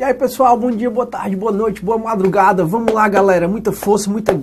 E aí, pessoal, bom dia, boa tarde, boa noite, boa madrugada. Vamos lá, galera, muita força, muito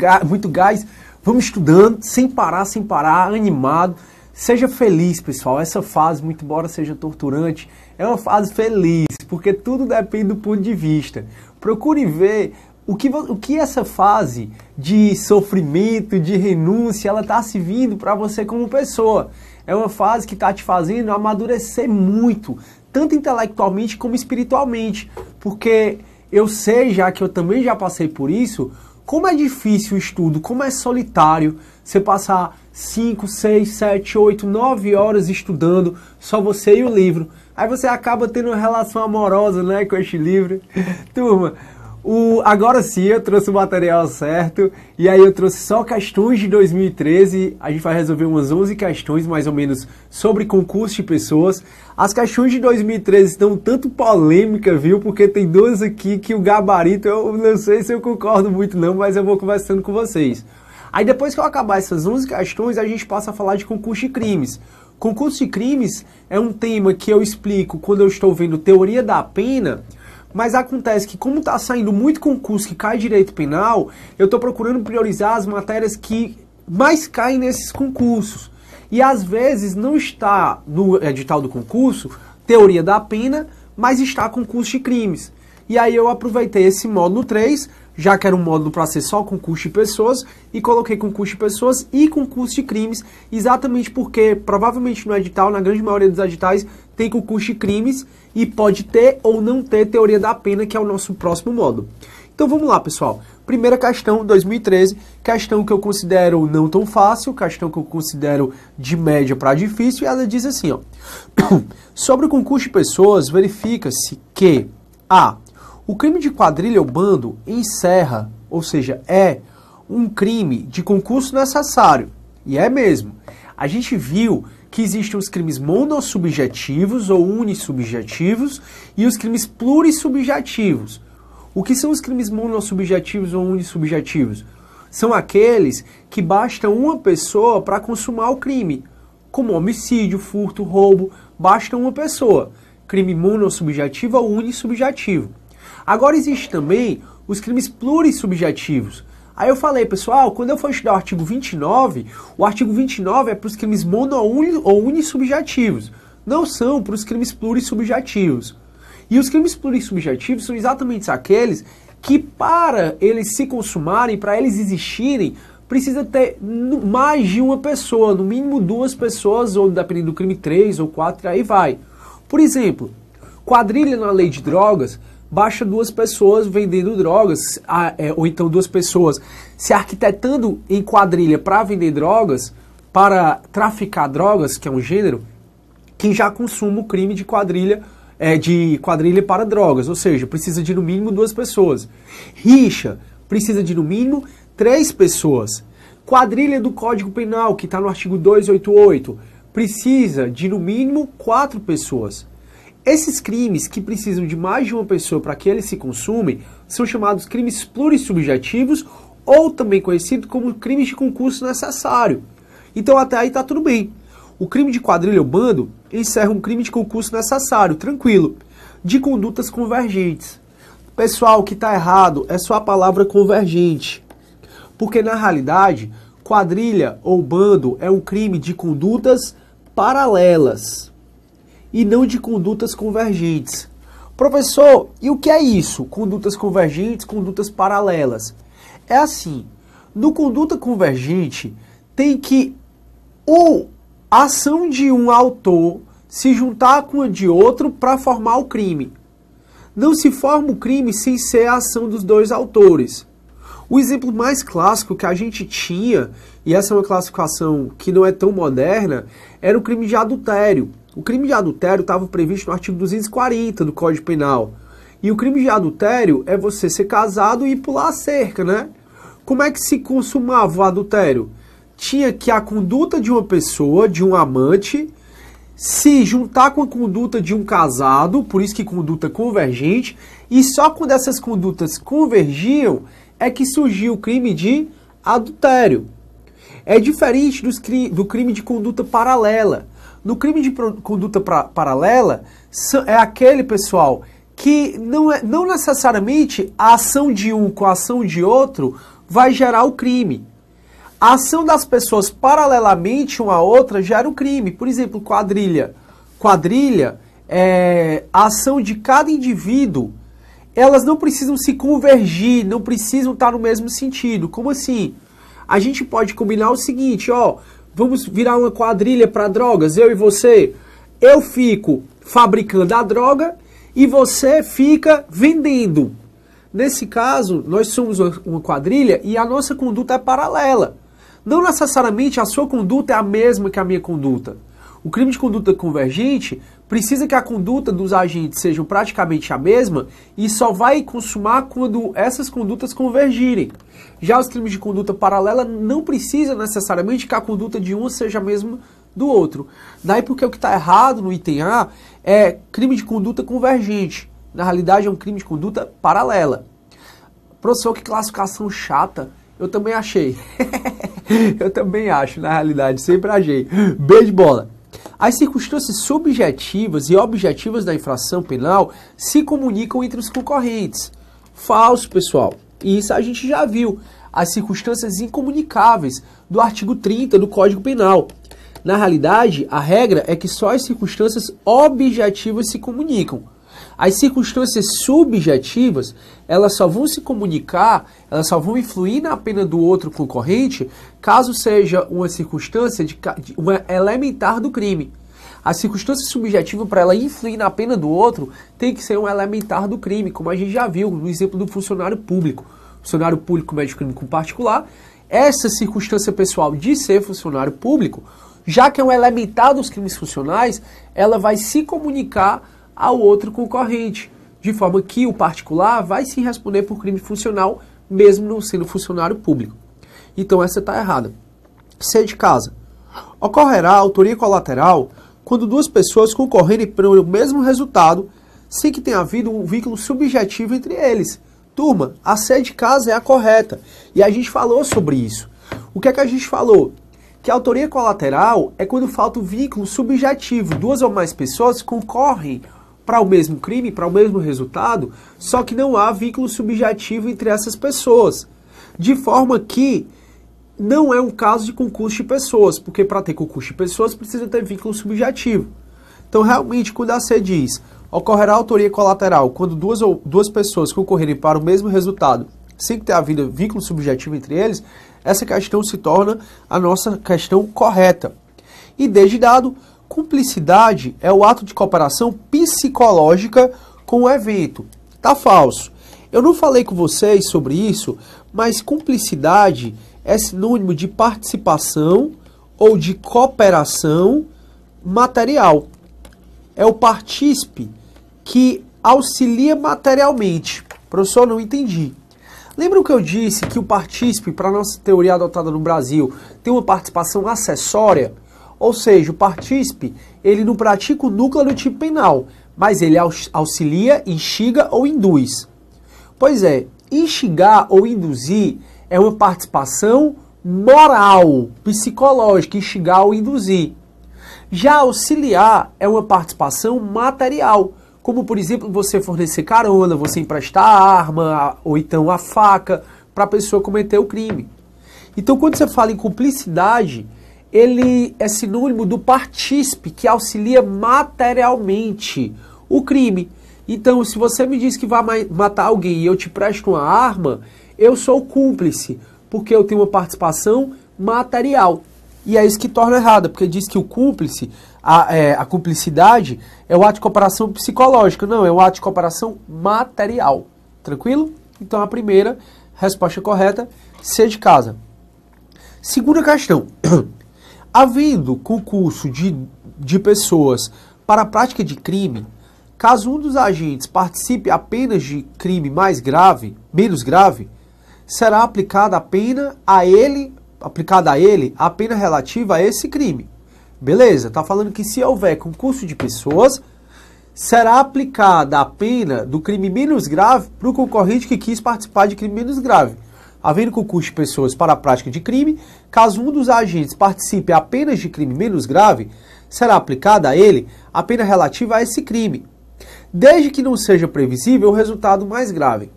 gás. Vamos estudando, sem parar, animado. Seja feliz, pessoal. Essa fase, muito embora seja torturante, é uma fase feliz, porque tudo depende do ponto de vista. Procure ver o que essa fase de sofrimento, de renúncia, ela está servindo para você como pessoa. É uma fase que está te fazendo amadurecer muito, tanto intelectualmente como espiritualmente. Porque eu sei, já que eu também já passei por isso, como é difícil o estudo, como é solitário você passar 5, 6, 7, 8, 9 horas estudando, só você e o livro. Aí você acaba tendo uma relação amorosa, né, com este livro. Turma, agora sim eu trouxe o material certo, e aí eu trouxe só questões de 2013, a gente vai resolver umas 11 questões mais ou menos sobre concurso de pessoas. As questões de 2013 estão tanto polêmica, viu, porque tem duas aqui que o gabarito, eu não sei se eu concordo muito não, mas eu vou conversando com vocês. Aí depois que eu acabar essas 11 questões, a gente passa a falar de concurso de crimes. Concurso de crimes é um tema que eu explico quando eu estou vendo teoria da pena. Mas acontece que, como está saindo muito concurso que cai direito penal, eu estou procurando priorizar as matérias que mais caem nesses concursos. E às vezes não está no edital do concurso teoria da pena, mas está concurso de crimes. E aí eu aproveitei esse módulo 3, já que era um módulo para ser só concurso de pessoas, e coloquei concurso de pessoas e concurso de crimes, exatamente porque provavelmente no edital, na grande maioria dos editais, tem concurso de crimes e pode ter ou não ter teoria da pena, que é o nosso próximo módulo. Então vamos lá, pessoal. Primeira questão, 2013, questão que eu considero não tão fácil, questão que eu considero de média para difícil, e ela diz assim, ó. Sobre o concurso de pessoas, verifica-se que a. O crime de quadrilha ou bando encerra, ou seja, é um crime de concurso necessário. E é mesmo. A gente viu que existem os crimes monossubjetivos ou unissubjetivos e os crimes plurissubjetivos. O que são os crimes monossubjetivos ou unissubjetivos? São aqueles que basta uma pessoa para consumar o crime, como homicídio, furto, roubo, basta uma pessoa. Crime monossubjetivo ou unissubjetivo. Agora existe também os crimes plurissubjetivos. Aí eu falei, pessoal, quando eu for estudar o artigo 29 é para os crimes mono ou unissubjetivos. Não são para os crimes plurissubjetivos. E os crimes plurissubjetivos são exatamente aqueles que, para eles se consumarem, para eles existirem, precisa ter mais de uma pessoa, no mínimo 2 pessoas, ou dependendo do crime 3 ou 4, aí vai. Por exemplo, quadrilha na lei de drogas, basta 2 pessoas vendendo drogas, ou então 2 pessoas se arquitetando em quadrilha para vender drogas, para traficar drogas, que é um gênero, que já consuma o crime de quadrilha para drogas, ou seja, precisa de no mínimo 2 pessoas. Rixa, precisa de no mínimo 3 pessoas. Quadrilha do Código Penal, que está no artigo 288, precisa de no mínimo 4 pessoas. Esses crimes que precisam de mais de uma pessoa para que eles se consumem são chamados crimes plurissubjetivos ou também conhecido como crimes de concurso necessário. Então até aí está tudo bem. O crime de quadrilha ou bando encerra um crime de concurso necessário, tranquilo, de condutas convergentes. Pessoal, o que está errado é só a palavra convergente, porque na realidade quadrilha ou bando é um crime de condutas paralelas e não de condutas convergentes. Professor, e o que é isso? Condutas convergentes, condutas paralelas. É assim, no conduta convergente tem que a ação de um autor se juntar com a de outro para formar o crime. Não se forma o crime sem ser a ação dos 2 autores. O exemplo mais clássico que a gente tinha, e essa é uma classificação que não é tão moderna, era o crime de adultério. O crime de adultério estava previsto no artigo 240 do Código Penal. E o crime de adultério é você ser casado e pular a cerca, né? Como é que se consumava o adultério? Tinha que a conduta de uma pessoa, de um amante, se juntar com a conduta de um casado, por isso que conduta convergente, e só quando essas condutas convergiam é que surgiu o crime de adultério. É diferente do crime de conduta paralela. No crime de conduta paralela, é aquele, pessoal, que não necessariamente a ação de um com a ação de outro vai gerar o crime. A ação das pessoas paralelamente uma a outra gera o crime. Por exemplo, quadrilha. Quadrilha é a ação de cada indivíduo. Elas não precisam se convergir, não precisam estar no mesmo sentido. Como assim? A gente pode combinar o seguinte, ó, vamos virar uma quadrilha para drogas, eu e você. Eu fico fabricando a droga e você fica vendendo. Nesse caso, nós somos uma quadrilha e a nossa conduta é paralela. Não necessariamente a sua conduta é a mesma que a minha conduta. O crime de conduta convergente precisa que a conduta dos agentes seja praticamente a mesma e só vai consumar quando essas condutas convergirem. Já os crimes de conduta paralela não precisa necessariamente que a conduta de um seja a mesma do outro. Daí porque o que está errado no item A é crime de conduta convergente. Na realidade é um crime de conduta paralela. Professor, que classificação chata. Eu também achei. Eu também acho, na realidade, sempre achei. Beijo de bola. As circunstâncias subjetivas e objetivas da infração penal se comunicam entre os concorrentes. Falso, pessoal. E isso a gente já viu. As circunstâncias incomunicáveis do artigo 30 do Código Penal. Na realidade, a regra é que só as circunstâncias objetivas se comunicam. As circunstâncias subjetivas, elas só vão se comunicar, elas só vão influir na pena do outro concorrente, caso seja uma circunstância de uma elementar do crime. A circunstância subjetiva, para ela influir na pena do outro, tem que ser um elementar do crime, como a gente já viu no exemplo do funcionário público. O funcionário público comete crime com particular, essa circunstância pessoal de ser funcionário público, já que é um elementar dos crimes funcionais, ela vai se comunicar ao outro concorrente, de forma que o particular vai se responder por crime funcional, mesmo não sendo funcionário público. Então essa está errada. C de casa. Ocorrerá autoria colateral quando duas pessoas concorrerem para o mesmo resultado, sem que tenha havido um vínculo subjetivo entre eles. Turma, a C de casa é a correta. E a gente falou sobre isso. O que é que a gente falou? Que a autoria colateral é quando falta o vínculo subjetivo. Duas ou mais pessoas concorrem para o mesmo crime, para o mesmo resultado, só que não há vínculo subjetivo entre essas pessoas. De forma que não é um caso de concurso de pessoas, porque para ter concurso de pessoas precisa ter vínculo subjetivo. Então, realmente, quando a C diz ocorrerá autoria colateral quando duas pessoas concorrerem para o mesmo resultado, sem ter havido vínculo subjetivo entre eles, essa questão se torna a nossa questão correta. E desde dado, cumplicidade é o ato de cooperação psicológica com o evento. Tá falso. Eu não falei com vocês sobre isso, mas cumplicidade é sinônimo de participação ou de cooperação material. É o partícipe que auxilia materialmente. Professor, não entendi. Lembra que eu disse que o partícipe, para a nossa teoria adotada no Brasil, tem uma participação acessória? Ou seja, o partícipe, ele não pratica o núcleo do tipo penal, mas ele auxilia, instiga ou induz. Pois é, instigar ou induzir é uma participação moral, psicológica, instigar ou induzir. Já auxiliar é uma participação material, como por exemplo você fornecer carona, você emprestar a arma ou então a faca para a pessoa cometer o crime. Então quando você fala em cumplicidade, ele é sinônimo do partícipe que auxilia materialmente o crime. Então, se você me diz que vai matar alguém e eu te presto uma arma, eu sou cúmplice, porque eu tenho uma participação material. E é isso que torna errado, porque diz que o cúmplice, a cumplicidade, é o ato de cooperação psicológica. Não, é um ato de cooperação material. Tranquilo? Então, a primeira resposta correta, C de casa. Segunda questão. Havendo concurso de pessoas para a prática de crime, caso um dos agentes participe apenas de crime menos grave, será aplicada a pena a ele a pena relativa a esse crime. Beleza, está falando que se houver concurso de pessoas, será aplicada a pena do crime menos grave para o concorrente que quis participar de crime menos grave. Havendo concurso de pessoas para a prática de crime, caso um dos agentes participe apenas de crime menos grave, será aplicada a ele a pena relativa a esse crime. desde que não seja previsível o resultado mais grave.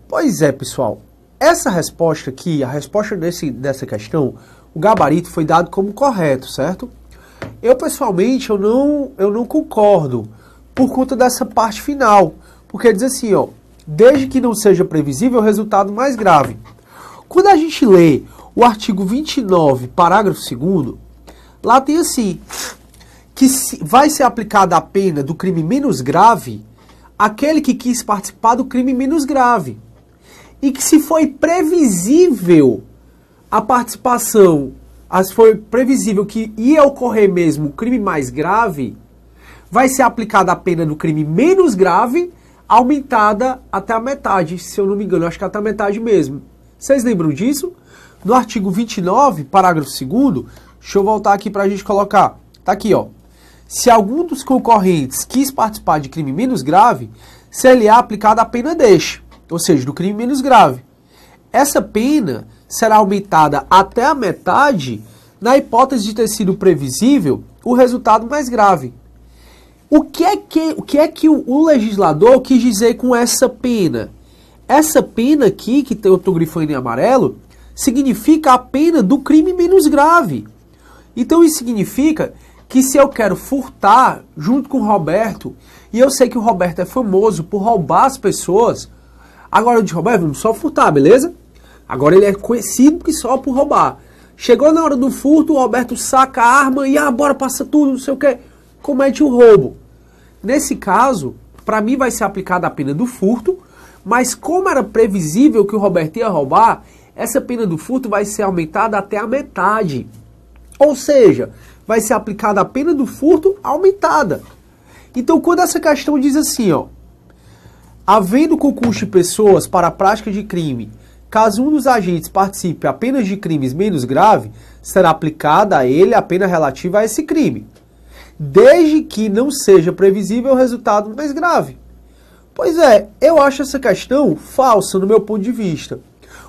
Pois é, pessoal, essa resposta aqui, a resposta dessa questão, o gabarito foi dado como correto, certo? Eu, pessoalmente, eu não concordo por conta dessa parte final, porque diz assim, ó, desde que não seja previsível o resultado mais grave. Quando a gente lê o artigo 29, parágrafo 2º, lá tem assim, que vai ser aplicada a pena do crime menos grave àquele que quis participar do crime menos grave. E que se foi previsível a participação, se foi previsível que ia ocorrer mesmo o crime mais grave, vai ser aplicada a pena do crime menos grave, aumentada até a metade, se eu não me engano, acho que até a metade mesmo. Vocês lembram disso? No artigo 29, parágrafo 2º, deixa eu voltar aqui para a gente colocar. Tá aqui, ó. Se algum dos concorrentes quis participar de crime menos grave, ser-lhe-á aplicada a pena deste, ou seja, do crime menos grave. Essa pena será aumentada até a metade na hipótese de ter sido previsível o resultado mais grave. O que é que o legislador quis dizer com essa pena? Essa pena aqui, que eu estou grifando em amarelo, significa a pena do crime menos grave. Então isso significa que se eu quero furtar junto com o Roberto, e eu sei que o Roberto é famoso por roubar as pessoas, agora eu digo, Roberto, vamos só furtar, beleza? Agora ele é conhecido que só por roubar. Chegou na hora do furto, o Roberto saca a arma e, bora, passa tudo, não sei o que, comete o roubo. Nesse caso, para mim vai ser aplicada a pena do furto, mas como era previsível que o Roberto ia roubar, essa pena do furto vai ser aumentada até a metade. Ou seja, vai ser aplicada a pena do furto aumentada. Então, quando essa questão diz assim, ó, havendo concurso de pessoas para a prática de crime, caso um dos agentes participe apenas de crimes menos graves, será aplicada a ele a pena relativa a esse crime, desde que não seja previsível o resultado mais grave. Pois é, eu acho essa questão falsa no meu ponto de vista.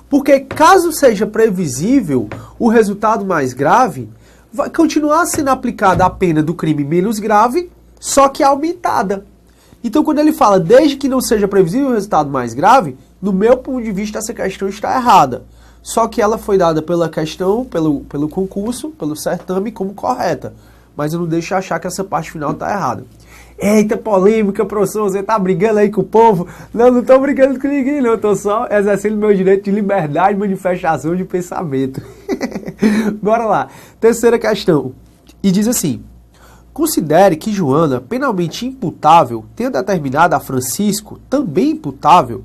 Porque caso seja previsível o resultado mais grave, vai continuar sendo aplicada a pena do crime menos grave, só que aumentada. Então quando ele fala desde que não seja previsível o resultado mais grave, no meu ponto de vista essa questão está errada. Só que ela foi dada pela questão, pelo concurso, pelo certame como correta. Mas eu não deixo achar que essa parte final está errada. Eita, polêmica, professor, você tá brigando aí com o povo? Não, não tô brigando com ninguém, não. Tô só exercendo meu direito de liberdade de manifestação de pensamento. Bora lá. Terceira questão. E diz assim: considere que Joana, penalmente imputável, tenha determinado a Francisco, também imputável,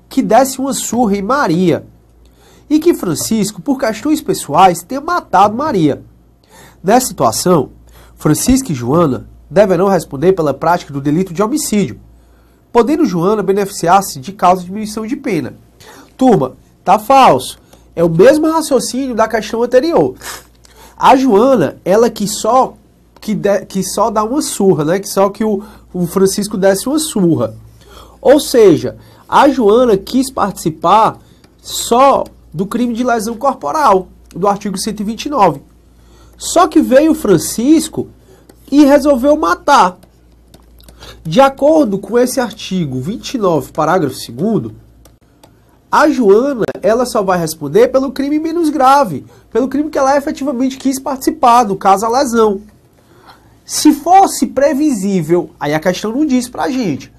que desse uma surra em Maria. E que Francisco, por questões pessoais, tenha matado Maria. Nessa situação, Francisco e Joana deverão responder pela prática do delito de homicídio, podendo Joana beneficiar-se de causa de diminuição de pena. Turma, tá falso. É o mesmo raciocínio da questão anterior. A Joana, ela que só dá uma surra, né? Que só que o Francisco desse uma surra. Ou seja, a Joana quis participar só do crime de lesão corporal, do artigo 129. Só que veio o Francisco e resolveu matar. De acordo com esse artigo 29, parágrafo 2º, a Joana, ela só vai responder pelo crime menos grave, pelo crime que ela efetivamente quis participar, no caso a lesão. Se fosse previsível, aí a questão não diz pra gente,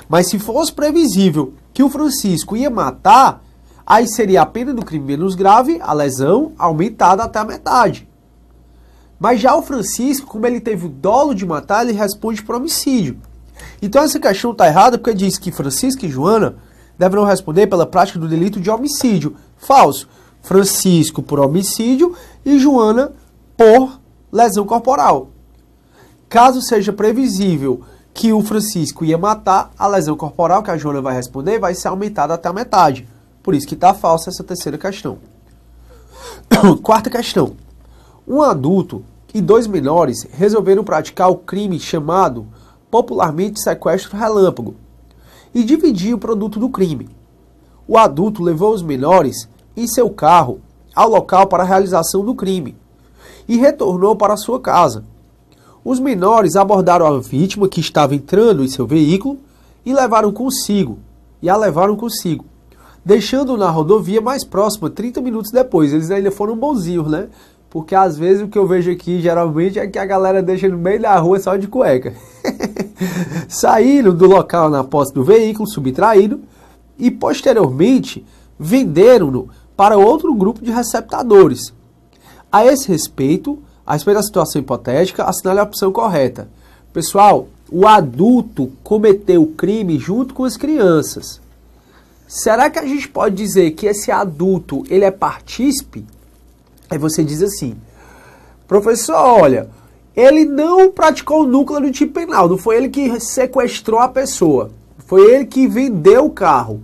mas se fosse previsível que o Francisco ia matar, aí seria a pena do crime menos grave, a lesão, aumentada até a metade. Mas já o Francisco, como ele teve o dolo de matar, ele responde por homicídio. Então essa questão está errada porque diz que Francisco e Joana deverão responder pela prática do delito de homicídio. Falso. Francisco por homicídio e Joana por lesão corporal. Caso seja previsível que o Francisco ia matar, a lesão corporal que a Joana vai responder vai ser aumentada até a metade. Por isso que está falsa essa terceira questão. Quarta questão. Um adulto e dois menores resolveram praticar o crime chamado popularmente sequestro relâmpago e dividir o produto do crime. O adulto levou os menores em seu carro ao local para a realização do crime e retornou para sua casa. Os menores abordaram a vítima que estava entrando em seu veículo e levaram consigo, deixando na rodovia mais próxima 30 minutos depois. Eles ainda foram bonzinhos, né? Porque às vezes o que eu vejo aqui, geralmente, é que a galera deixa no meio da rua só de cueca. Saíram do local na posse do veículo subtraído e, posteriormente, venderam-no para outro grupo de receptadores. A esse respeito, a respeito da situação hipotética, assinale a opção correta. Pessoal, o adulto cometeu o crime junto com as crianças. Será que a gente pode dizer que esse adulto, ele é partícipe? Aí você diz assim, professor, olha, ele não praticou o núcleo do tipo penal, não foi ele que sequestrou a pessoa, foi ele que vendeu o carro,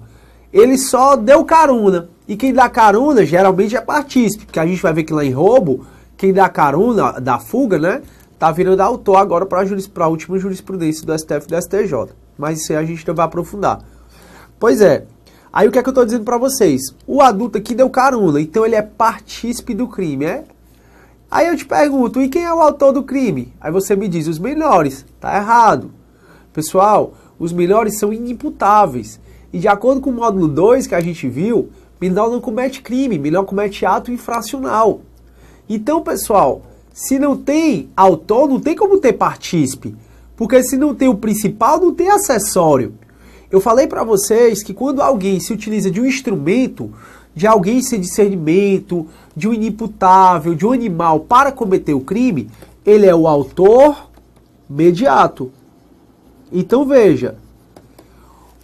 ele só deu carona, e quem dá carona geralmente é partícipe, porque a gente vai ver que lá em roubo, quem dá carona da fuga, né, tá virando autor agora para a última jurisprudência do STF e do STJ, mas isso aí a gente não vai aprofundar. Pois é. Aí o que é que eu tô dizendo pra vocês? O adulto aqui deu carona, então ele é partícipe do crime, é? Aí eu te pergunto, e quem é o autor do crime? Aí você me diz, os menores. Tá errado. Pessoal, os menores são inimputáveis. E de acordo com o módulo 2 que a gente viu, menor não comete crime, menor comete ato infracional. Então, pessoal, se não tem autor, não tem como ter partícipe. Porque se não tem o principal, não tem acessório. Eu falei para vocês que quando alguém se utiliza de um instrumento, de alguém sem discernimento, de um inimputável, de um animal para cometer o crime, ele é o autor mediato. Então veja,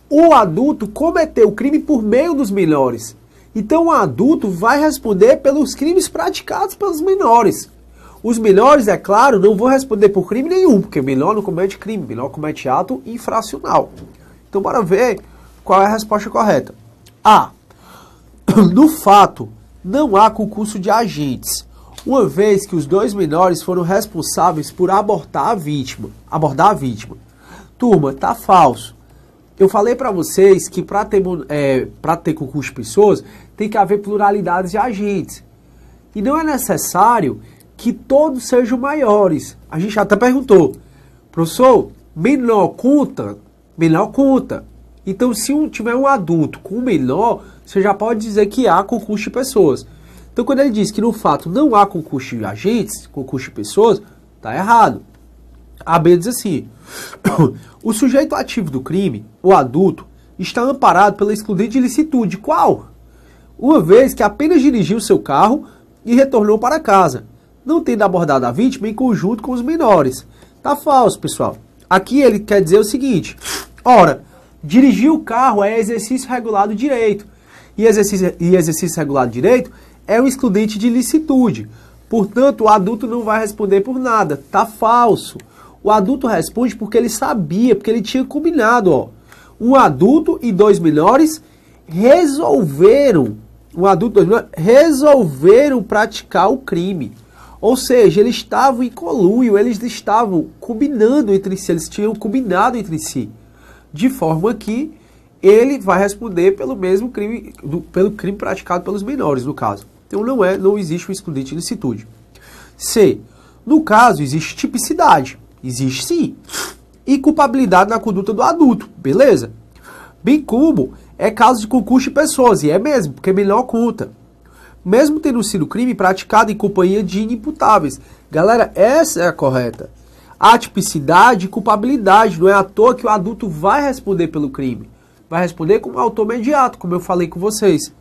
o adulto cometeu o crime por meio dos menores. Então o adulto vai responder pelos crimes praticados pelos menores. Os menores, é claro, não vão responder por crime nenhum, porque menor não comete crime, menor comete ato infracional. Então, bora ver qual é a resposta correta. A. No fato, não há concurso de agentes, uma vez que os dois menores foram responsáveis por abordar a vítima. Turma, tá falso. Eu falei para vocês que para ter concurso de pessoas, tem que haver pluralidade de agentes. E não é necessário que todos sejam maiores. A gente até perguntou, professor, menor conta? Menor conta. Então, se tiver um adulto com um menor, você já pode dizer que há concurso de pessoas. Então, quando ele diz que no fato não há concurso de agentes, concurso de pessoas, tá errado. A B diz assim, o sujeito ativo do crime, o adulto, está amparado pela excludente de licitude. Qual? Uma vez que apenas dirigiu seu carro e retornou para casa, não tendo abordado a vítima em conjunto com os menores. Tá falso, pessoal. Aqui ele quer dizer o seguinte, ora, dirigir o carro é exercício regulado de direito, e exercício regulado de direito é um excludente de licitude, portanto o adulto não vai responder por nada, tá falso. O adulto responde porque ele sabia, porque ele tinha combinado, ó. Um adulto e dois menores resolveram praticar o crime. Ou seja, eles estavam em conluio, eles estavam combinando entre si, eles tinham combinado entre si. De forma que ele vai responder pelo mesmo crime, pelo crime praticado pelos menores, no caso. Então não existe um excludente de licitude. C. No caso, existe tipicidade. Existe sim. E culpabilidade na conduta do adulto. Beleza? Bem como é caso de concurso de pessoas. E é mesmo, porque menor conta. Mesmo tendo sido crime praticado em companhia de inimputáveis. Galera, essa é a correta. Atipicidade e culpabilidade. Não é à toa que o adulto vai responder pelo crime. Vai responder como autor imediato, como eu falei com vocês.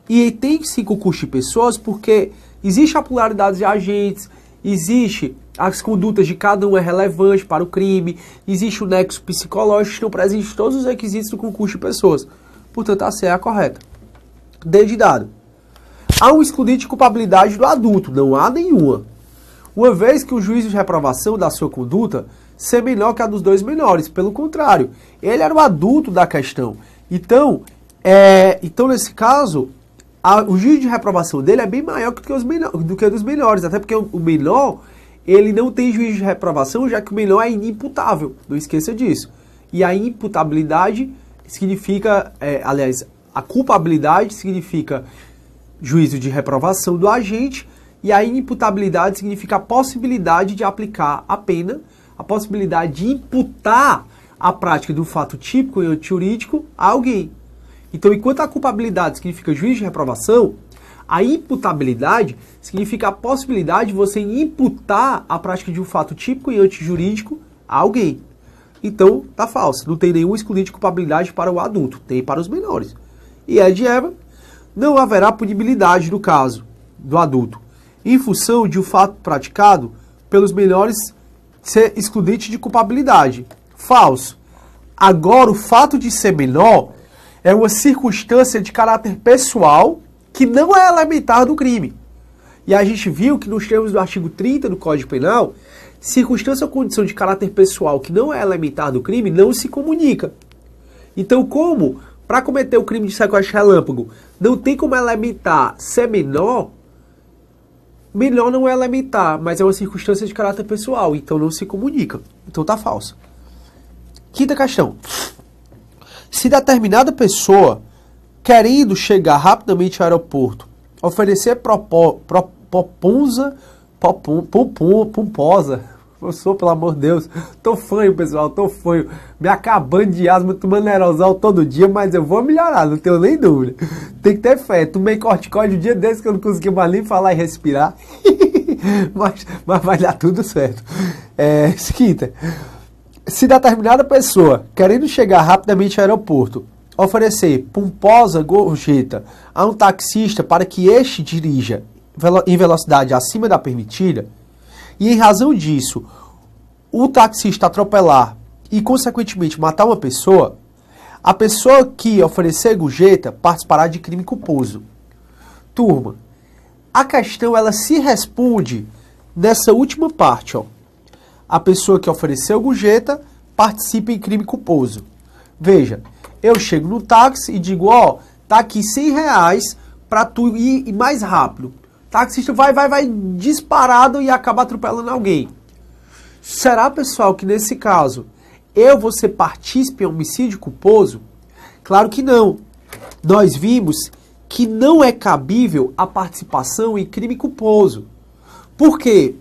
E tem sim concurso de pessoas porque existe a pluralidade de agentes, existe as condutas de cada um é relevante para o crime, existe o nexo psicológico, estão presentes todos os requisitos do concurso de pessoas. Portanto, a C é a correta. D de dado. Há um excludente de culpabilidade do adulto, não há nenhuma. Uma vez que o juízo de reprovação da sua conduta ser menor que a dos dois menores, pelo contrário, ele era o adulto da questão. Então nesse caso, o juízo de reprovação dele é bem maior do que o dos menores, até porque o menor, ele não tem juízo de reprovação, já que o menor é inimputável, não esqueça disso. E a imputabilidade significa, a culpabilidade significa juízo de reprovação do agente, e a inimputabilidade significa a possibilidade de aplicar a pena, a possibilidade de imputar a prática de um fato típico e antijurídico a alguém. Então, enquanto a culpabilidade significa juízo de reprovação, a imputabilidade significa a possibilidade de você imputar a prática de um fato típico e antijurídico a alguém. Então, tá falso. Não tem nenhum excludente de culpabilidade para o adulto, tem para os menores. E Ed e Eva, não haverá punibilidade no caso do adulto, em função de o fato praticado pelos menores ser excludente de culpabilidade. Falso. Agora, o fato de ser menor é uma circunstância de caráter pessoal que não é elementar do crime. E a gente viu que nos termos do artigo 30 do Código Penal, circunstância ou condição de caráter pessoal que não é elementar do crime não se comunica. Então, como para cometer o crime de sequestro relâmpago não tem como elementar ser menor, menor não é elementar, mas é uma circunstância de caráter pessoal, então não se comunica. Então tá falso. Quinta questão. Se determinada pessoa, querendo chegar rapidamente ao aeroporto, oferecer pomposa, eu sou, pelo amor de Deus, tô fanho, pessoal, tô fanho, me acabando de asma, tomando aerosol todo dia, mas eu vou melhorar, não tenho nem dúvida. Tem que ter fé, tomei corticóide um dia desse que eu não consegui mais nem falar e respirar, mas vai dar tudo certo. Quinta. Se determinada pessoa, querendo chegar rapidamente ao aeroporto, oferecer pomposa gorjeta a um taxista para que este dirija em velocidade acima da permitida, e em razão disso, o taxista atropelar e, consequentemente, matar uma pessoa, a pessoa que oferecer gorjeta participará de crime culposo. Turma, a questão ela se responde nessa última parte, ó. A pessoa que ofereceu gorjeta participa em crime culposo. Veja, eu chego no táxi e digo, ó, tá aqui R$100 para tu ir mais rápido. O taxista vai disparado e acaba atropelando alguém. Será, pessoal, que nesse caso eu vou ser partícipe em homicídio culposo? Claro que não. Nós vimos que não é cabível a participação em crime culposo. Por quê?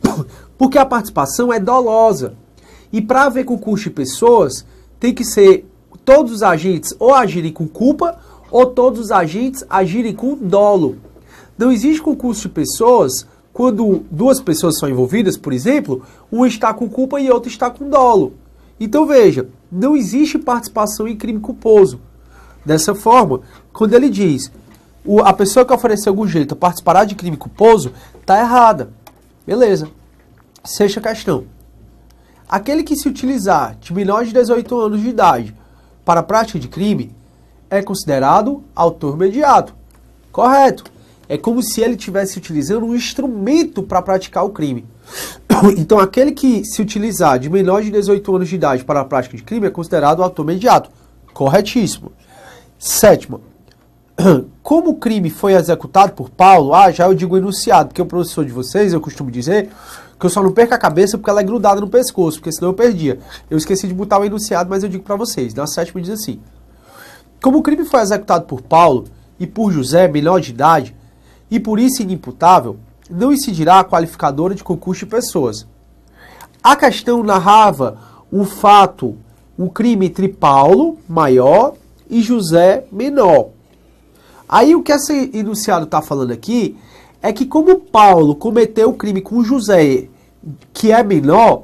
Porque a participação é dolosa. E para haver concurso de pessoas, tem que ser todos os agentes ou agirem com culpa ou todos os agentes agirem com dolo. Não existe concurso de pessoas quando duas pessoas são envolvidas, por exemplo, um está com culpa e outro está com dolo. Então veja, não existe participação em crime culposo. Dessa forma, quando ele diz a pessoa que ofereceu gorjeta participará de crime culposo, está errada. Beleza. Sexta questão. Aquele que se utilizar de menor de 18 anos de idade para a prática de crime é considerado autor imediato. Correto. É como se ele estivesse utilizando um instrumento para praticar o crime. Então, aquele que se utilizar de menor de 18 anos de idade para a prática de crime é considerado autor imediato. Corretíssimo. Sétima. Como o crime foi executado por Paulo, já eu digo enunciado, porque o professor de vocês, eu costumo dizer que eu só não perco a cabeça porque ela é grudada no pescoço, porque senão eu perdia. Eu esqueci de botar o enunciado, mas eu digo para vocês. Na sétima diz assim. Como o crime foi executado por Paulo e por José, menor de idade, e por isso inimputável, não incidirá a qualificadora de concurso de pessoas. A questão narrava um fato, um crime entre Paulo, maior, e José, menor. Aí o que esse enunciado está falando aqui é que como Paulo cometeu o crime com José, que é menor,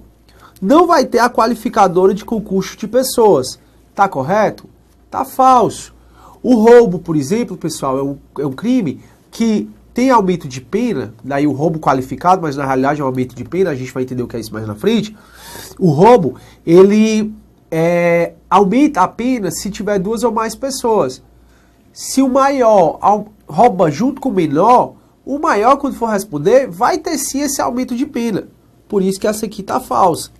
não vai ter a qualificadora de concurso de pessoas. Tá correto? Tá falso. O roubo, por exemplo, pessoal, é um crime que tem aumento de pena, daí o roubo qualificado, mas na realidade é um aumento de pena, a gente vai entender o que é isso mais na frente. O roubo, ele aumenta a pena se tiver duas ou mais pessoas. Se o maior rouba junto com o menor, o maior, quando for responder, vai ter sim esse aumento de pena. Por isso que essa aqui está falsa.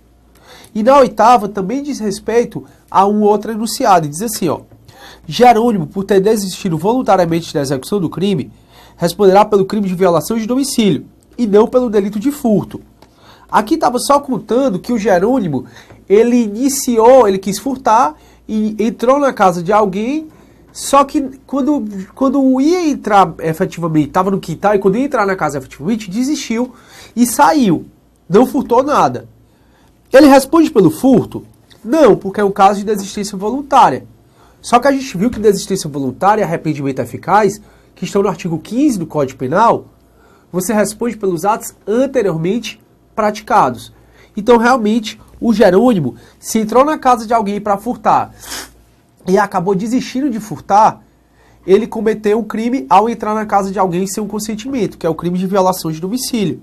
E na oitava também diz respeito a um outro enunciado, e diz assim, ó. Jerônimo, por ter desistido voluntariamente da execução do crime, responderá pelo crime de violação de domicílio, e não pelo delito de furto. Aqui estava só contando que o Jerônimo, ele quis furtar, e entrou na casa de alguém, só que quando ia entrar efetivamente, estava no quintal, e quando ia entrar na casa efetivamente, desistiu e saiu. Não furtou nada. Ele responde pelo furto? Não, porque é um caso de desistência voluntária. Só que a gente viu que desistência voluntária e arrependimento eficaz, que estão no artigo 15 do Código Penal, você responde pelos atos anteriormente praticados. Então, realmente, o Jerônimo, se entrou na casa de alguém para furtar e acabou desistindo de furtar, ele cometeu um crime ao entrar na casa de alguém sem um consentimento, que é o crime de violação de domicílio.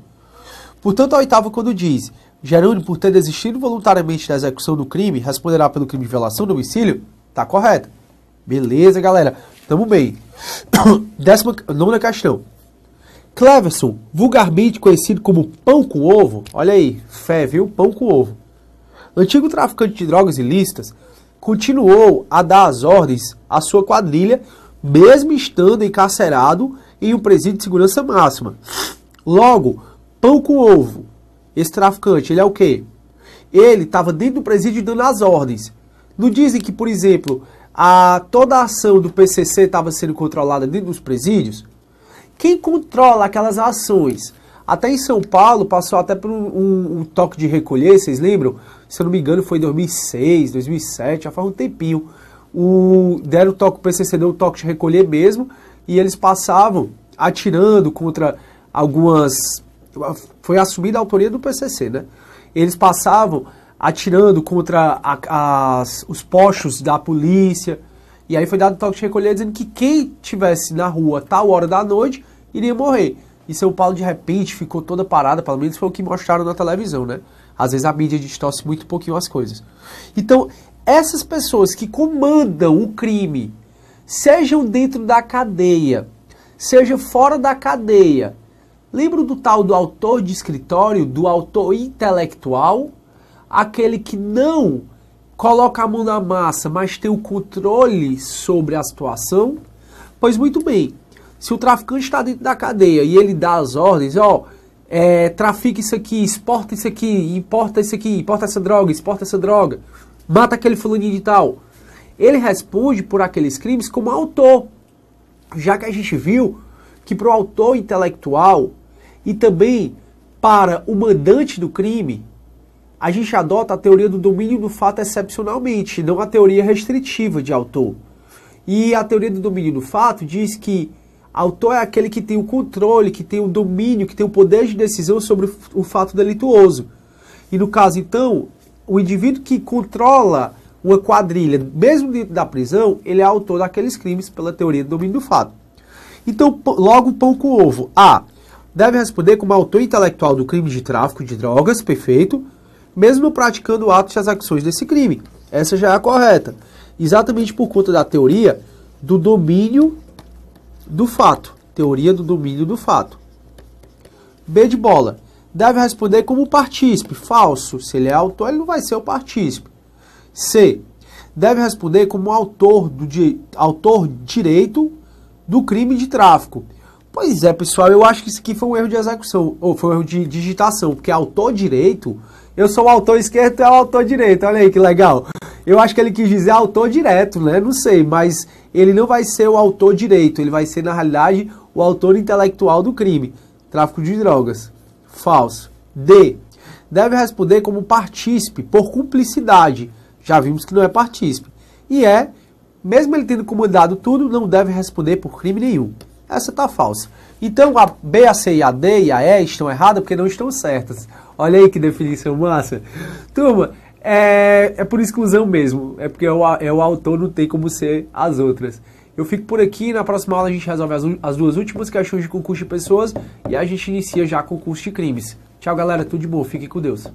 Portanto, a oitava, quando diz Jerônimo, por ter desistido voluntariamente da execução do crime, responderá pelo crime de violação de domicílio, tá correto. Beleza, galera. Tamo bem. 19ª questão. Cleverson, vulgarmente conhecido como Pão com Ovo, olha aí, fé, viu? Pão com Ovo. Antigo traficante de drogas ilícitas, continuou a dar as ordens à sua quadrilha, mesmo estando encarcerado em um presídio de segurança máxima. Logo, Pão com Ovo, esse traficante, ele é o quê? Ele estava dentro do presídio dando as ordens. Não dizem que, por exemplo, toda a ação do PCC estava sendo controlada dentro dos presídios? Quem controla aquelas ações? Até em São Paulo passou até por um toque de recolher, vocês lembram? Se eu não me engano foi em 2006, 2007, já faz um tempinho. O PCC deu um toque de recolher mesmo, e eles passavam atirando contra algumas... Foi assumida a autoria do PCC, né? Eles passavam atirando contra os postos da polícia, e aí foi dado um toque de recolher dizendo que quem estivesse na rua tal hora da noite iria morrer. E São Paulo, de repente, ficou toda parada, pelo menos foi o que mostraram na televisão, né? Às vezes a mídia distorce muito pouquinho as coisas. Então, essas pessoas que comandam o crime, sejam dentro da cadeia, seja fora da cadeia, lembram do tal do autor de escritório, do autor intelectual? Aquele que não coloca a mão na massa, mas tem o controle sobre a situação? Pois muito bem, se o traficante está dentro da cadeia e ele dá as ordens, trafica isso aqui, exporta isso aqui, importa essa droga, mata aquele fulaninho de tal, ele responde por aqueles crimes como autor, já que a gente viu que para o autor intelectual e também para o mandante do crime, a gente adota a teoria do domínio do fato excepcionalmente, não a teoria restritiva de autor. E a teoria do domínio do fato diz que autor é aquele que tem o controle, que tem o domínio, que tem o poder de decisão sobre o fato delituoso. E no caso, então, o indivíduo que controla uma quadrilha, mesmo dentro da prisão, ele é autor daqueles crimes pela teoria do domínio do fato. Então, logo, Pão com Ovo. A. Deve responder como autor intelectual do crime de tráfico de drogas, perfeito, mesmo praticando atos e as ações desse crime. Essa já é a correta. Exatamente por conta da teoria do domínio do fato. Teoria do domínio do fato. B de bola. Deve responder como partícipe. Falso. Se ele é autor, ele não vai ser o partícipe. C. Deve responder como autor direito do crime de tráfico. Pois é, pessoal, eu acho que isso aqui foi um erro de execução, ou foi um erro de digitação, porque autor direito, eu sou o autor esquerdo e é o autor direito, olha aí que legal. Eu acho que ele quis dizer autor direto, né? Não sei, mas ele não vai ser o autor direito, ele vai ser, na realidade, o autor intelectual do crime, tráfico de drogas. Falso. D. Deve responder como partícipe, por cumplicidade. Já vimos que não é partícipe. E mesmo ele tendo comandado tudo, não deve responder por crime nenhum. Essa está falsa. Então a B, a C, a D e a E estão erradas porque não estão certas. Olha aí que definição massa. Turma, é por exclusão mesmo. É porque o autor não tem como ser as outras. Eu fico por aqui. Na próxima aula a gente resolve as duas últimas questões de concurso de pessoas. E a gente inicia já concurso de crimes. Tchau, galera. Tudo de bom. Fiquem com Deus.